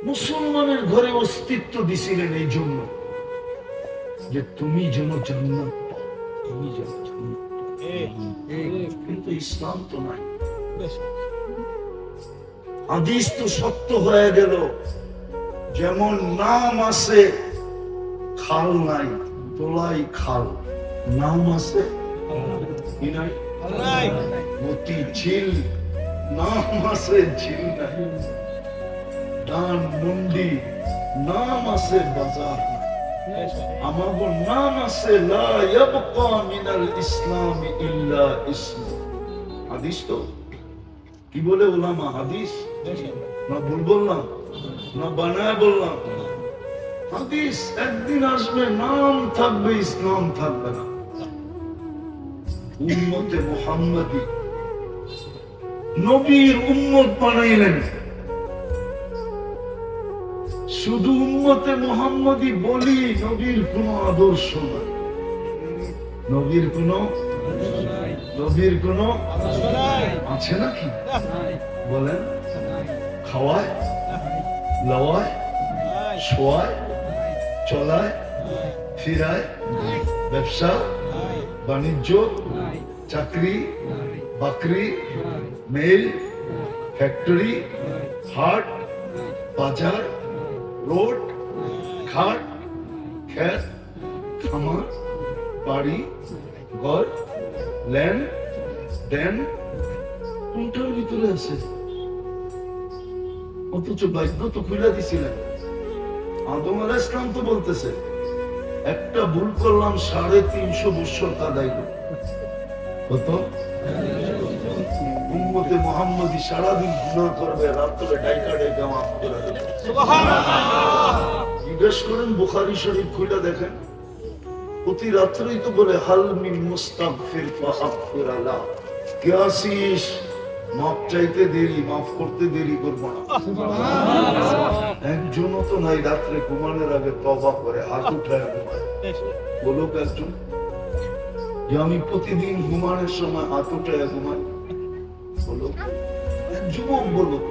মুসলমানের ঘরে অস্তিত্ব দিছিলেন এই জন্য যে তুমি যেন জান্নাত পাও, তুমি যেন জান্নাত পাও। কিন্তু ইসলাম তো নাই, হাদিস তো সত্য হয়ে গেল। যেমন নাম আছে খাল নাই, তোলাই খাল, নাম আছে কি নাই, মতি ঝিল, নাম আছে ঝিল নাই, ডান মুন্ডি, নাম আছে বাজার নাই। আমাগো নাম আছে লা ইয়াবকা মিনাল ইসলাম ইল্লা ইসমু। হাদিস তো কি বলে উলামা, হাদিস না ভুল বললাম না বানায় বললাম? হাদিস একদিন আসবে, নাম থাকবে, ইসলাম থাকবে না। উম্মতে মুহাম্মাদি নবীর উম্মত বানাইলেন, শুধু উম্মতে মুহাম্মাদি বলি, নবীর কোন আদর্শ নাই, নবীর কোন আছে নাকি বলেন? খাওয়ায়, লাওয়ায়, শোয়ায়, চলায়, ফিরায়, ব্যবসা বাণিজ্য, চাকরি বাকরি, মেল, ফ্যাক্টরি, হাট, বাজার, রোড, ঘাট, খেত, খামার, বাড়ি, ঘর, ল্যান্ড, ড্যাম, কোনটার ভিতরে আছে? অথচ বাক্য তো খুলে দিছিলেন। আদম আলাইহিস সালাম তো বলতেছে একটা ভুল করলাম 350 বছর কাদাইল। কত? উম্মতে মুহাম্মাদি সারাদিন গুনাহ করবে, রাত্রে ডাইকা ডাইকা মাফ করে দেবে। জিজ্ঞেস করেন বুখারী শরীফ খুলে দেখেন, প্রতি রাত্রেই তো বলে হাল মিন মুস্তাগফির ফাগফির লাহ। কে আসিস মাফ চাইতে দেরি, মাফ করতে দেরি করবো না। একজনও তো নাই রাত্রে ঘুমানোর আগে তওবা করে হাত উঠায় ঘুমায়। বলুক একজন যে আমি প্রতিদিন ঘুমানোর সময় হাত উঠায় ঘুমাই? বলুক এক যুবক, বলুক।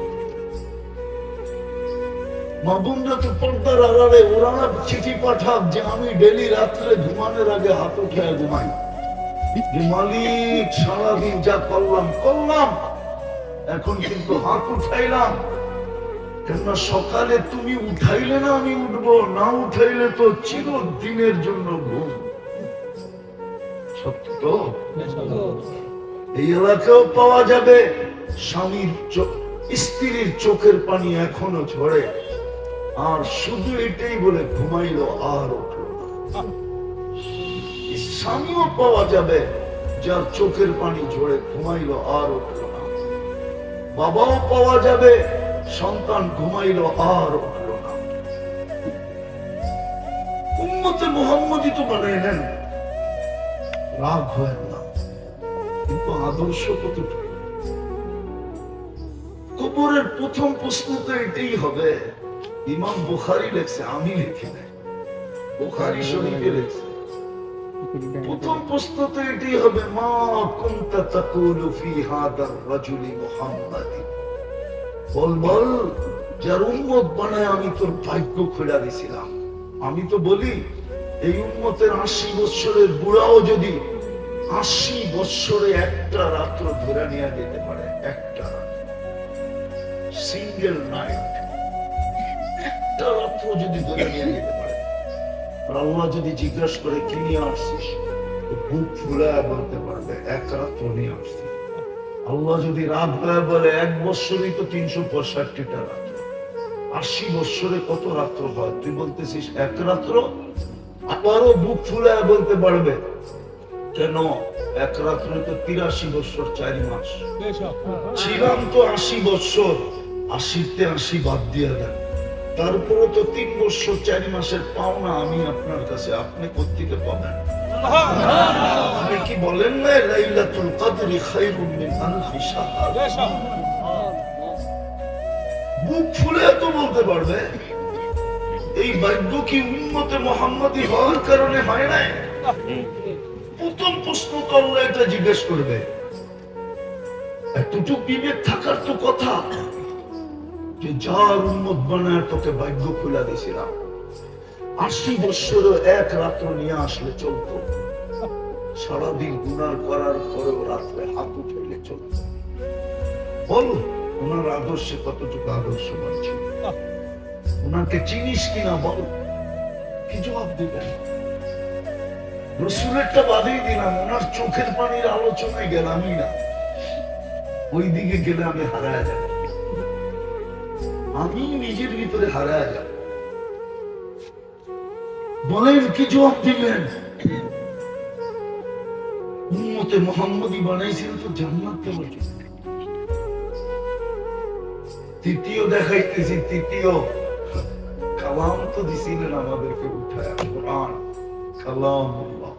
মা বোনরা তো পর্দার আড়ালে, ওরা না চিঠি পাঠাক যে আমি ডেলি রাত্রে ঘুমানোর আগে হাত উঠায় ঘুমাই, যে মালিক সারাদিন যা করলাম করলাম, এখন কিন্তু হাত উঠাইলাম। কেননা সকালে তুমি উঠাইলে না আমি উঠবো, না উঠাইলে তো চিরদিনের জন্য ঘুম। সত্য এই এলাকাও পাওয়া যাবে স্বামীর স্ত্রীর চোখের পানি এখনো ঝরে, আর শুধু এটাই বলে ঘুমাইলো আর উঠলো না। স্বামীও পাওয়া যাবে যার চোখের পানি ঝরে, ঘুমাইলো আর উঠলো না। বাবাও পাওয়া যাবে সন্তান ঘুমাইলো আর উঠলো না। উম্মতে মুহাম্মাদি তো বানাইলেন, রাগ হয় না, কিন্তু আদর্শ কতটুকু? কবরের প্রথম প্রশ্ন তো এটাই হবে। ইমাম বুখারী লেখছে, আমি লিখি নাই, বুখারী শরীফে লেখছে। প্রথম প্রশ্ন তো এটাই হবে, মা কুনতা তাকুলু ফি হাদার রাজুলি মুহাম্মাদি। বল যার উম্মত বানায় আমি তোর ভাগ্য খুলে দিছিলাম। আমি তো বলি এই উম্মতের 80 বছরের বুড়াও যদি 80 বছরে একটা রাত্র ধরে নিয়ে যেতে পারে, একটা সিঙ্গেল নাইট, একটা রাত্র যদি ধরে নিয়ে যেতে পারে, আর আল্লাহ যদি জিজ্ঞাসা করে কি নিয়ে আসছিস, বুক ফুলায় বলতে পারবে এক রাত্র নিয়ে আসছি। আল্লাহ যদি রাত হয়ে বলে 1 বছরই তো 365টা রাত্র, 80 বছরে কত রাত্র হয়? তুই বলতেছিস এক রাত্র। আবারও বুক ফুলায় বলতে পারবে কেন, এক রাত্রে তো 83 বছর 4 মাস। ছিলাম তো 80 বছর, 80তে 80 বাদ দিয়ে দেন, তারপরে তো 3 বছর 4 মাসের পাওনা আমি আপনার কাছে, আপনি কোত্থেকে পাবেন? আপনি কি বলেন না লাইলাতুল কদরি খায়রুম মিন আলফি শাহর? বুক ফুলে তো বলতে পারবে। এই ভাগ্য কি উম্মতে মুহাম্মাদি হওয়ার কারণে হয় নাই? প্রথম প্রশ্ন তো আল্লাহ এটা জিজ্ঞেস করবে। এতটুকু বিবেক থাকার তো কথা, যে যার উম্মত বানায় তোকে ভাগ্য খুলে দিয়েছিলাম, 80 বছরও এক রাত্র নিয়ে আসলে চলতো, সারাদিন গুনার করার পরেও রাত্রে হাত উঠাইলে চলতো। বল ওনার আদর্শে কতটুকু আদর্শবান ছিল, ওনাকে চিনিস কিনা বল, কি জবাব দিবেন? রসুলেরটা বাদেই দিলাম, ওনার চোখের পানির আলোচনায় গেলামই না, ওই দিকে গেলে আমি হারায় যাব, আমি নিজের ভিতরে হারায় যাব। বলেন কি জবাব দিবেন? উম্মতে মুহাম্মদী বানাইছিল তো জান্নাত দেওয়ার জন্য। তৃতীয় দেখাইতেছি, তৃতীয় কালাম তো দিছিলেন আমাদেরকে উঠায়, কোরআন কালামুল্লাহ।